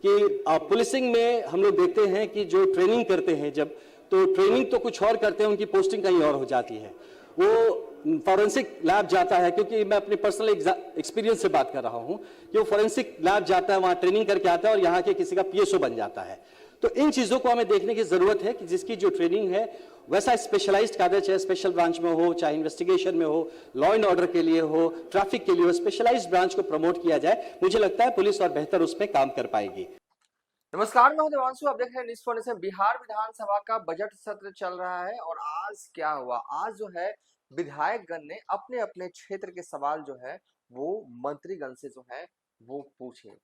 कि पुलिसिंग में हम लोग देखते हैं कि जो ट्रेनिंग करते हैं जब, तो ट्रेनिंग तो कुछ और करते हैं, उनकी पोस्टिंग कहीं और हो जाती है। वो फॉरेंसिक लैब जाता है, क्योंकि मैं अपने पर्सनल एक्सपीरियंस से बात कर रहा हूं कि वो फॉरेंसिक लैब जाता है, वहां ट्रेनिंग करके आता है और यहाँ के किसी का पीएसओ बन जाता है। तो इन चीजों को हमें देखने की जरूरत है कि जिसकी जो ट्रेनिंग है वैसा स्पेशलाइज्ड कायदा, चाहे स्पेशल ब्रांच में हो, चाहे इन्वेस्टिगेशन में हो, लॉ एंड ऑर्डर के लिए हो, ट्रैफिक के लिए हो, स्पेशलाइज्ड ब्रांच को प्रमोट किया जाए। मुझे लगता है पुलिस और बेहतर उस पर काम कर पाएगी। नमस्कार, मैं हूं देवांशु। आप देख रहे हैं न्यूज़ फॉर। बिहार विधानसभा का बजट सत्र चल रहा है और आज क्या हुआ, आज जो है विधायकगण ने अपने अपने क्षेत्र के सवाल जो है वो मंत्रीगण से जो है वो पूछे।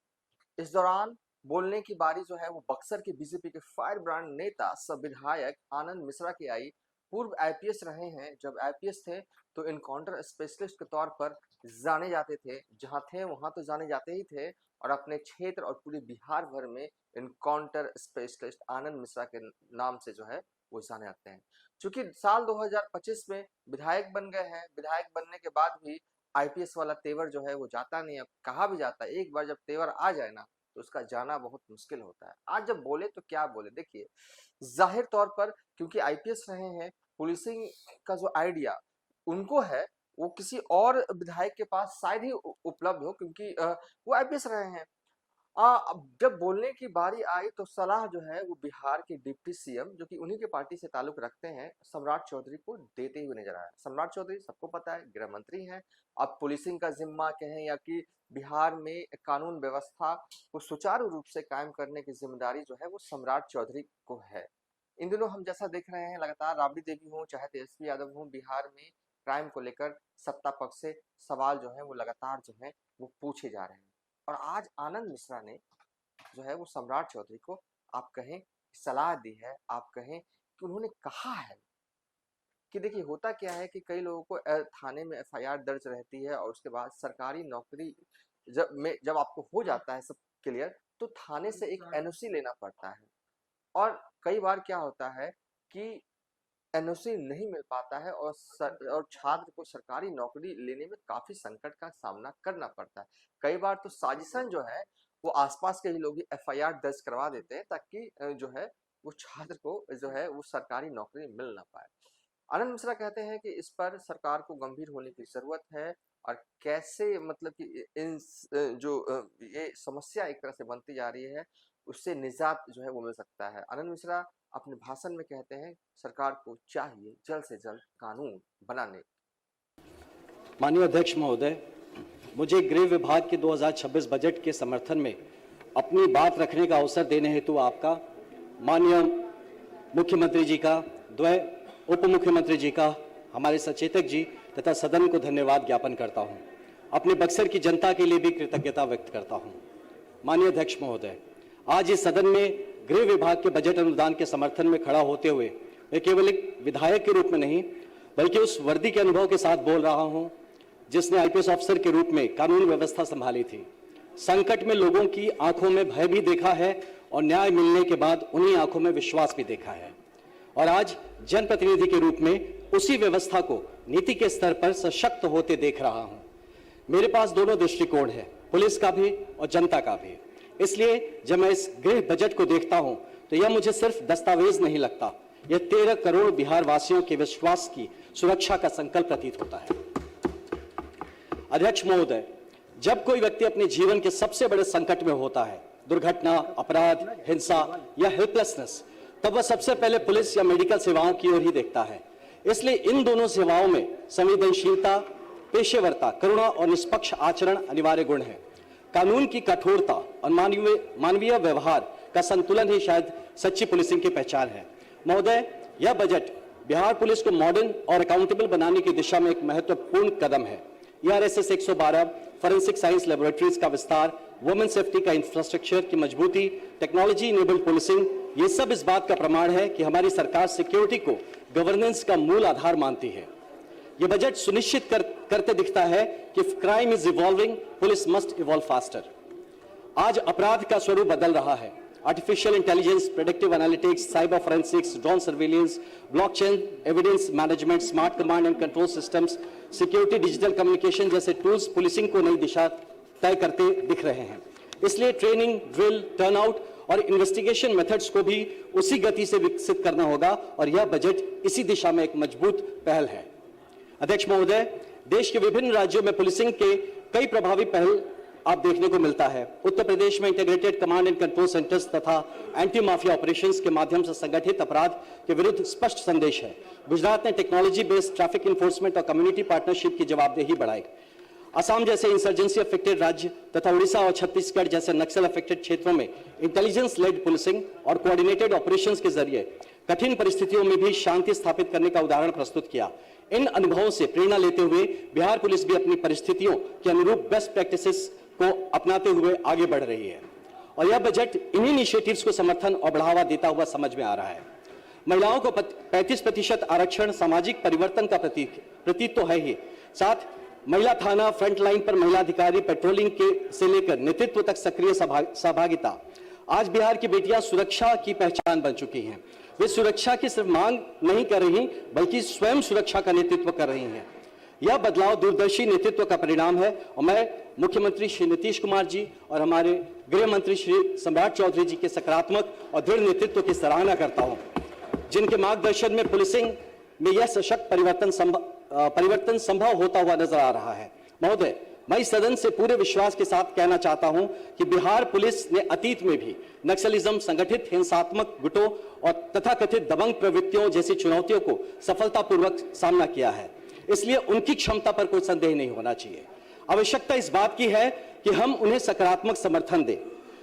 इस दौरान बोलने की बारी जो है वो बक्सर के बीजेपी के फायर ब्रांड नेता सब विधायक आनंद मिश्रा की आई। पूर्व आईपीएस रहे हैं, जब आईपीएस थे तो इनकाउंटर स्पेशलिस्ट के तौर पर जाने जाते थे, जहां थे वहां तो जाने जाते ही थे, और अपने क्षेत्र और पूरे बिहार भर में इनकाउंटर स्पेशलिस्ट आनंद मिश्रा के नाम से जो है वो जाने जाते हैं। चूंकि साल 2025 में विधायक बन गए हैं, विधायक बनने के बाद भी आईपीएस वाला तेवर जो है वो जाता नहीं है। कहा भी जाता है, एक बार जब तेवर आ जाए ना तो उसका जाना बहुत मुश्किल होता है। आज जब बोले तो क्या बोले, देखिए जाहिर तौर पर क्योंकि आईपीएस रहे हैं, पुलिसिंग का जो आइडिया उनको है वो किसी और विधायक के पास शायद ही उपलब्ध हो, क्योंकि वो आईपीएस रहे हैं। अब जब बोलने की बारी आई तो सलाह जो है वो बिहार के डिप्टी सीएम, जो कि उन्हीं के पार्टी से ताल्लुक रखते हैं, सम्राट चौधरी को देते हुए नजर आया। सम्राट चौधरी सबको पता है गृह मंत्री हैं। अब पुलिसिंग का जिम्मा कहें या कि बिहार में कानून व्यवस्था को सुचारू रूप से कायम करने की जिम्मेदारी जो है वो सम्राट चौधरी को है। इन दिनों हम जैसा देख रहे हैं, लगातार राबड़ी देवी हो चाहे तेजस्वी यादव हो, बिहार में क्राइम को लेकर सत्ता पक्ष से सवाल जो है वो लगातार जो है वो पूछे जा रहे हैं। और आज आनंद मिश्रा ने जो है वो सम्राट चौधरी को आप कहें सलाह दी है, आप कहें कि उन्होंने कहा है कि देखिए होता क्या है कि कई लोगों को थाने में एफआईआर दर्ज रहती है और उसके बाद सरकारी नौकरी जब आपको हो जाता है सब क्लियर, तो थाने से एक एनओसी लेना पड़ता है। और कई बार क्या होता है कि एनओसी नहीं मिल पाता है और छात्र को सरकारी नौकरी लेने में काफी संकट का सामना करना पड़ता है। कई बार तो साजिशन जो है वो आसपास के ही लोग एफआईआर दर्ज करवा देते हैं ताकि जो है वो छात्र को जो है वो सरकारी नौकरी मिल ना पाए। आनंद मिश्रा कहते हैं कि इस पर सरकार को गंभीर होने की जरूरत है और कैसे मतलब कि इन जो ये समस्या एक तरह से बनती जा रही है उससे निजात जो है वो मिल सकता है। आनंद मिश्रा अपने भाषण में कहते हैं सरकार को चाहिए जल्द से जल्द कानून बनाने। माननीय अध्यक्ष महोदय, मुझे गृह विभाग के 2026 बजट के समर्थन में अपनी बात रखने का अवसर देने हेतु आपका, माननीय मुख्यमंत्री जी का, द्वय उप मुख्यमंत्री जी का, हमारे सचेतक जी तथा सदन को धन्यवाद ज्ञापन करता हूं। अपने बक्सर की जनता के लिए भी कृतज्ञता व्यक्त करता हूं। माननीय अध्यक्ष महोदय, आज इस सदन में गृह विभाग के बजट अनुदान के समर्थन में खड़ा होते हुए मैं केवल एक विधायक के रूप में नहीं बल्कि उस वर्दी के अनुभव के साथ बोल रहा हूं जिसने आईपीएस अफसर के रूप में कानून व्यवस्था संभाली थी। संकट में लोगों की आंखों में भय भी देखा है और न्याय मिलने के बाद उन्हीं आंखों में विश्वास भी देखा है, और आज जनप्रतिनिधि के रूप में उसी व्यवस्था को नीति के स्तर पर सशक्त होते देख रहा हूं। मेरे पास दोनों दृष्टिकोण है, पुलिस का भी और जनता का भी। इसलिए जब मैं इस गृह बजट को देखता हूं तो यह मुझे सिर्फ दस्तावेज नहीं लगता, यह 13 करोड़ बिहार वासियों के विश्वास की सुरक्षा का संकल्प प्रतीत होता है। अध्यक्ष महोदय, जब कोई व्यक्ति अपने जीवन के सबसे बड़े संकट में होता है, दुर्घटना, अपराध, हिंसा या हेल्पलेसनेस, तब वह सबसे पहले पुलिस या मेडिकल सेवाओं की ओर ही देखता है। इसलिए इन दोनों सेवाओं में संवेदनशीलता, पेशेवरता, करुणा और निष्पक्ष आचरण अनिवार्य गुण है। कानून की कठोरता और मानवीय व्यवहार का संतुलन ही शायद सच्ची पुलिसिंग की पहचान है। महोदय, यह बजट बिहार पुलिस को मॉडर्न और अकाउंटेबल बनाने की दिशा में एक महत्वपूर्ण कदम है। ERSS 112, फॉरेंसिक साइंस लेबोरेटरीज का विस्तार, वुमेन सेफ्टी का इंफ्रास्ट्रक्चर की मजबूती, टेक्नोलॉजी इनेबल्ड पुलिसिंग, ये सब इस बात का प्रमाण है कि हमारी सरकार सिक्योरिटी को गवर्नेंस का मूल आधार मानती है। ये बजट सुनिश्चित करते दिखता है कि crime is evolving, police must evolve faster. आज अपराध का स्वरूप बदल रहा है। Artificial intelligence, predictive analytics, cyber forensics, drone surveillance, blockchain, evidence management, smart command and control systems, security, digital communication जैसे टूल्स पुलिसिंग को नई दिशा तय करते दिख रहे हैं। इसलिए ट्रेनिंग, ड्रिल, टर्नआउट और इन्वेस्टिगेशन मेथड्स को भी उसी गति से विकसित करना होगा और यह बजट इसी दिशा में एक मजबूत पहल है। अध्यक्ष महोदय, देश के विभिन्न राज्यों में पुलिसिंग के कई प्रभावी पहल आप देखने को मिलता है। उत्तर प्रदेश में integrated command and control centres तथा एंटी माफिया ऑपरेशंस के माध्यम से संगठित अपराध के विरुद्ध स्पष्ट संदेश है। गुजरात ने टेक्नोलॉजी बेस्ड ट्रैफिक इन्फोर्समेंट और कम्युनिटी पार्टनरशिप की जवाबदेही बढ़ाई। असम जैसे इंसर्जेंसी अफेक्टेड राज्य तथा उड़ीसा और छत्तीसगढ़ जैसे नक्सल अफेक्टेड क्षेत्रों में इंटेलिजेंस लेड पुलिसिंग और कोऑर्डिनेटेड ऑपरेशंस के जरिए कठिन परिस्थितियों में भी शांति स्थापित करने का उदाहरण प्रस्तुत किया। इन अनुभवों से प्रेरणा लेते हुए बिहार पुलिस भी अपनी परिस्थितियों के अनुरूप बेस्ट प्रैक्टिसेस को अपनाते हुए आगे बढ़ रही है और यह बजट इन्हीं इनिशिएटिव्स को समर्थन और बढ़ावा देता हुआ समझ में आ रहा है। महिलाओं को 35% आरक्षण सामाजिक परिवर्तन का प्रतीक तो है ही, साथ महिला थाना, फ्रंट लाइन पर महिला अधिकारी, पेट्रोलिंग के से लेकर नेतृत्व तक सक्रिय सहभागिता। आज बिहार की बेटियां सुरक्षा की पहचान बन चुकी हैं। वे सुरक्षा की सिर्फ मांग नहीं कर रही बल्कि स्वयं सुरक्षा का नेतृत्व कर रही हैं। यह बदलाव दूरदर्शी नेतृत्व का परिणाम है और मैं मुख्यमंत्री श्री नीतीश कुमार जी और हमारे गृह मंत्री श्री सम्राट चौधरी जी के सकारात्मक और दृढ़ नेतृत्व की सराहना करता हूं, जिनके मार्गदर्शन में पुलिसिंग में यह सशक्त परिवर्तन संभव होता हुआ नजर आ रहा है। महोदय, मैं इस सदन से पूरे विश्वास के साथ कहना चाहता हूं कि बिहार पुलिस ने अतीत में भी नक्सलिज्म, संगठित हिंसात्मक गुटों और तथाकथित दबंग प्रवृत्तियों जैसी चुनौतियों को सफलतापूर्वक सामना किया है। इसलिए उनकी क्षमता पर कोई संदेह नहीं होना चाहिए। आवश्यकता इस बात की है कि हम उन्हें सकारात्मक समर्थन दें,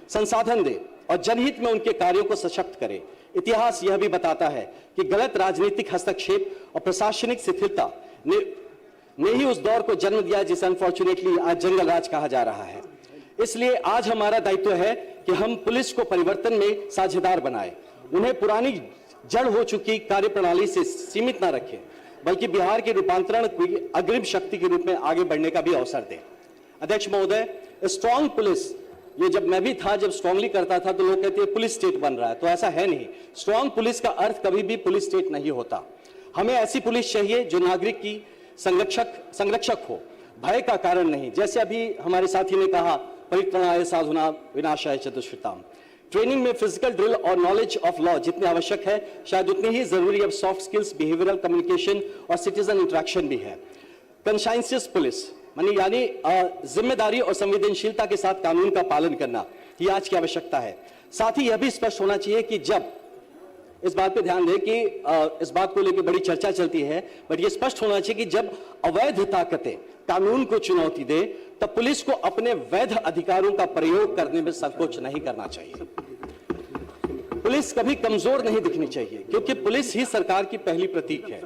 संसाधन दें और जनहित में उनके कार्यों को सशक्त करें। इतिहास यह भी बताता है कि गलत राजनीतिक हस्तक्षेप और प्रशासनिक शिथिलता ने ही उस दौर को जन्म दिया जिसे अनफॉर्चुनेटली आज जंगल राज कहा जा रहा है। इसलिए आज हमारा दायित्व है कि हम पुलिस को परिवर्तन में साझेदार बनाएं, उन्हें पुरानी जड़ हो चुकी कार्यप्रणाली से सीमित न रखें बल्कि बिहार के रूपांतरण की अग्रिम शक्ति के रूप में आगे बढ़ने का भी अवसर दें। अध्यक्ष महोदय, स्ट्रांग पुलिस, ये जब मैं भी था, जब स्ट्रांगली करता था तो लोग कहते हैं पुलिस स्टेट बन रहा है, तो ऐसा है नहीं। स्ट्रांग पुलिस का अर्थ कभी भी पुलिस स्टेट नहीं होता। हमें ऐसी पुलिस चाहिए जो नागरिक की संरक्षक हो, भय का कारण नहीं। जैसे अभी हमारे साथी ने कहा, परित्राणाय साधुनां विनाशाय च दुष्कृताम्। ट्रेनिंग में फिजिकल ड्रिल और नॉलेज ऑफ लॉ जितनी आवश्यक है, शायद उतनी ही जरूरी अब सॉफ्ट स्किल्स, बिहेवियरल कम्युनिकेशन और सिटीजन इंटरेक्शन भी है। कंसाइंसियस पुलिस यानी जिम्मेदारी और संवेदनशीलता के साथ कानून का पालन करना, ये आज की आवश्यकता है। साथ ही यह भी स्पष्ट होना चाहिए कि जब इस बात पे ध्यान दें कि इस बात को लेकर बड़ी चर्चा चलती है, बट ये स्पष्ट होना चाहिए कि जब अवैध ताकतें कानून को चुनौती दे तब पुलिस को अपने वैध अधिकारों का प्रयोग करने में संकोच नहीं करना चाहिए। पुलिस कभी कमजोर नहीं दिखनी चाहिए क्योंकि पुलिस ही सरकार की पहली प्रतीक है।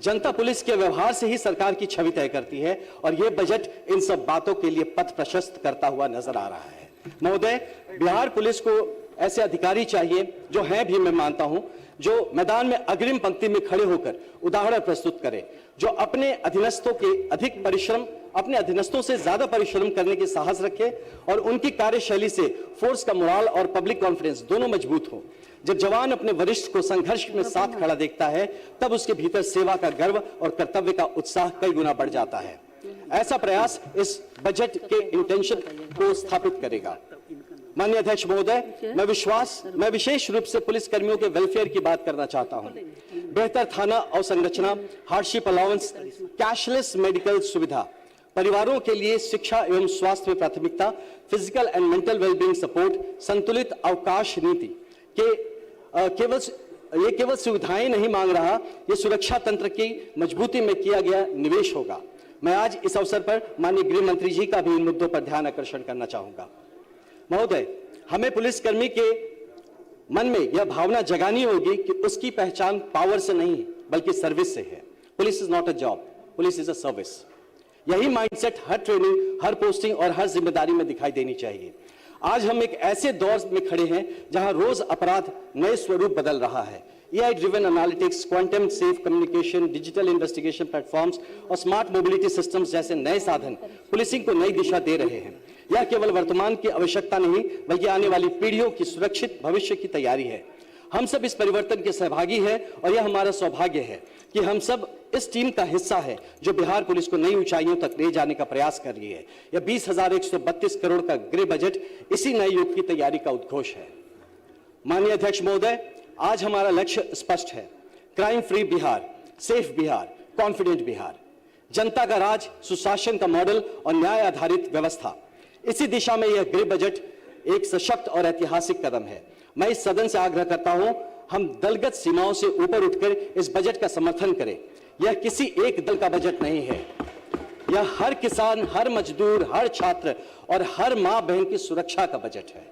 जनता पुलिस के व्यवहार से ही सरकार की छवि तय करती है और यह बजट इन सब बातों के लिए पथ प्रशस्त करता हुआ नजर आ रहा है। महोदय, बिहार पुलिस को ऐसे अधिकारी चाहिए जो हैं भी, मैं मानता हूं, जो मैदान में अग्रिम पंक्ति में खड़े होकर उदाहरण प्रस्तुत करें, जो अपने अधीनस्थों से ज्यादा परिश्रम करने की साहस रखे और उनकी कार्यशैली से फोर्स का मोराल और पब्लिक कॉन्फिडेंस दोनों मजबूत हो। जब जवान अपने वरिष्ठ को संघर्ष में साथ खड़ा देखता है तब उसके भीतर सेवा का गर्व और कर्तव्य का उत्साह कई गुना बढ़ जाता है। ऐसा प्रयास इस बजट के इंटेंशन को स्थापित करेगा। माननीय अध्यक्ष महोदय, मैं विशेष रूप से पुलिस कर्मियों के वेलफेयर की बात करना चाहता हूं। बेहतर थाना अवसंरचना, हार्डशिप अलाउंस, कैशलेस मेडिकल सुविधा, परिवारों के लिए शिक्षा एवं स्वास्थ्य में प्राथमिकता, physical and mental wellbeing support, संतुलित अवकाश नीति के केवल सुविधाएं नहीं मांग रहा, ये सुरक्षा तंत्र की मजबूती में किया गया निवेश होगा। मैं आज इस अवसर पर माननीय गृह मंत्री जी का भी इन मुद्दों पर ध्यान आकर्षण करना चाहूंगा। महोदय, हमें पुलिसकर्मी के मन में यह भावना जगानी होगी कि उसकी पहचान पावर से नहीं बल्कि सर्विस से है। Police is not a job, police is a service. यही माइंडसेट हर ट्रेनिंग, हर पोस्टिंग और हर जिम्मेदारी में दिखाई देनी चाहिए। आज हम एक ऐसे दौर में खड़े हैं जहां रोज अपराध नए स्वरूप बदल रहा है। AI driven analytics, quantum safe communication, digital investigation platforms और स्मार्ट मोबिलिटी सिस्टम्स जैसे नए साधन पुलिसिंग को नई दिशा दे रहे हैं। यह केवल वर्तमान की आवश्यकता नहीं बल्कि आने वाली पीढ़ियों की सुरक्षित भविष्य की तैयारी है। हम सब इस परिवर्तन के सहभागी हैं और यह हमारा सौभाग्य है कि हम सब इस टीम का हिस्सा है जो बिहार पुलिस को नई ऊंचाइयों तक ले जाने का प्रयास कर रही है। यह 20,132 करोड़ का गृह बजट इसी नए युग की तैयारी का उद्घोष है। माननीय अध्यक्ष महोदय, आज हमारा लक्ष्य स्पष्ट है। Crime free Bihar, safe Bihar, confident Bihar, जनता का राज, सुशासन का मॉडल और न्याय आधारित व्यवस्था। इसी दिशा में यह गृह बजट एक सशक्त और ऐतिहासिक कदम है। मैं इस सदन से आग्रह करता हूं, हम दलगत सीमाओं से ऊपर उठकर इस बजट का समर्थन करें। यह किसी एक दल का बजट नहीं है, यह हर किसान, हर मजदूर, हर छात्र और हर मां बहन की सुरक्षा का बजट है।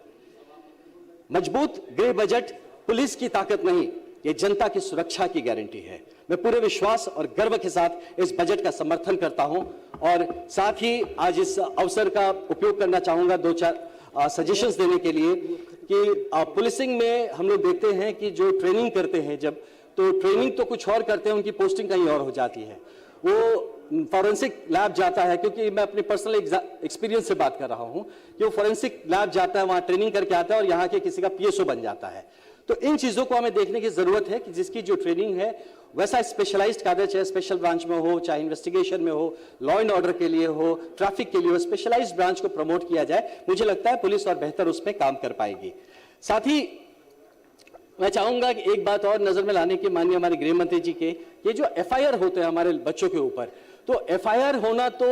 मजबूत गृह बजट पुलिस की ताकत नहीं, यह जनता की सुरक्षा की गारंटी है। मैं पूरे विश्वास और गर्व के साथ इस बजट का समर्थन करता हूं और साथ ही आज इस अवसर का उपयोग करना चाहूंगा 2-4 सजेशंस देने के लिए कि पुलिसिंग में हम लोग देखते हैं कि जो ट्रेनिंग करते हैं जब, तो ट्रेनिंग तो कुछ और करते हैं, उनकी पोस्टिंग कहीं और हो जाती है। वो फॉरेंसिक लैब जाता है, क्योंकि मैं अपने पर्सनल एक्सपीरियंस से बात कर रहा हूं कि वो फॉरेंसिक लैब जाता है, वहां ट्रेनिंग करके आता है और यहाँ के किसी का पीएसओ बन जाता है। तो इन चीजों को हमें देखने की जरूरत है कि जिसकी जो ट्रेनिंग है वैसा स्पेशलाइज्ड कायदे, चाहे स्पेशल ब्रांच में हो, चाहे इन्वेस्टिगेशन में हो, लॉ एंड ऑर्डर के लिए हो, ट्रैफिक के लिए हो, स्पेशलाइज्ड ब्रांच को प्रमोट किया जाए। मुझे लगता है पुलिस और बेहतर उसमें काम कर पाएगी। साथ ही मैं चाहूंगा कि एक बात और नजर में लाने की, माननीय हमारे गृह मंत्री जी के, ये जो एफआईआर होते हैं हमारे बच्चों के ऊपर, तो एफआईआर होना तो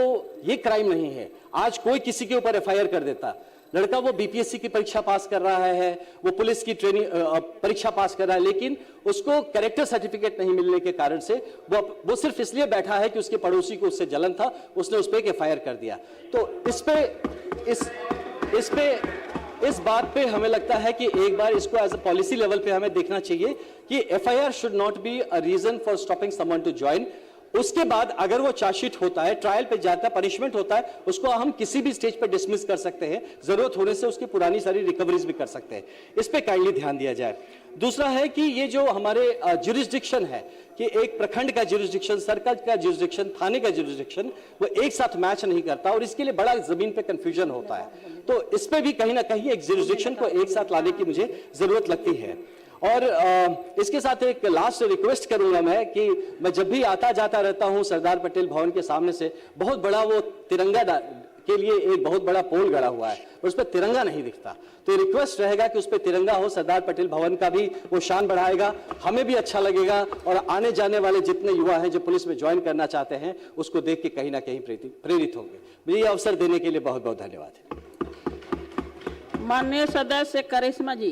ये क्राइम नहीं है। आज कोई किसी के ऊपर एफआईआर कर देता, लड़का वो बीपीएससी की परीक्षा पास कर रहा है, वो पुलिस की ट्रेनिंग परीक्षा पास कर रहा है, लेकिन उसको कैरेक्टर सर्टिफिकेट नहीं मिलने के कारण से वो सिर्फ इसलिए बैठा है कि उसके पड़ोसी को उससे जलन था, उसने उस पर एक एफआईआर कर दिया। तो इस बात पे हमें लगता है कि एक बार इसको एज अ पॉलिसी लेवल पे हमें देखना चाहिए कि FIR should not be a reason for stopping someone to join. उसके बाद अगर वो चार्जशीट होता है, ट्रायल पे जाता है, पनिशमेंट होता है, उसको हम किसी भी स्टेज पे डिसमिस कर सकते हैं, जरूरत होने से उसकी पुरानी सारी रिकवरीज भी कर सकते हैं। इस पे काइंडली ध्यान दिया जाए। दूसरा है कि ये जो हमारे ज्यूरिसडिक्शन है कि एक प्रखंड का ज्यूरिसडिक्शन, सर्कल का ज्यूरिसडिक्शन, थाने का ज्यूरिसडिक्शन, वो एक साथ मैच नहीं करता और इसके लिए बड़ा जमीन पे कंफ्यूजन होता है। तो इस पे भी कहीं ना कहीं एक ज्यूरिसडिक्शन को एक साथ लाने की मुझे जरूरत लगती है। और इसके साथ एक लास्ट रिक्वेस्ट करूंगा मैं कि मैं जब भी आता जाता रहता हूं सरदार पटेल भवन के सामने से, बहुत बड़ा वो तिरंगा के लिए एक बहुत बड़ा पोल गड़ा हुआ है, उस पर तिरंगा नहीं दिखता। तो रिक्वेस्ट रहेगा कि उस पर तिरंगा हो, सरदार पटेल भवन का भी वो शान बढ़ाएगा, हमें भी अच्छा लगेगा और आने जाने वाले जितने युवा हैं जो पुलिस में ज्वाइन करना चाहते हैं उसको देख के कहीं ना कहीं प्रेरित होंगे। मुझे ये अवसर देने के लिए बहुत बहुत धन्यवाद। माननीय सदस्य करिश्मा जी।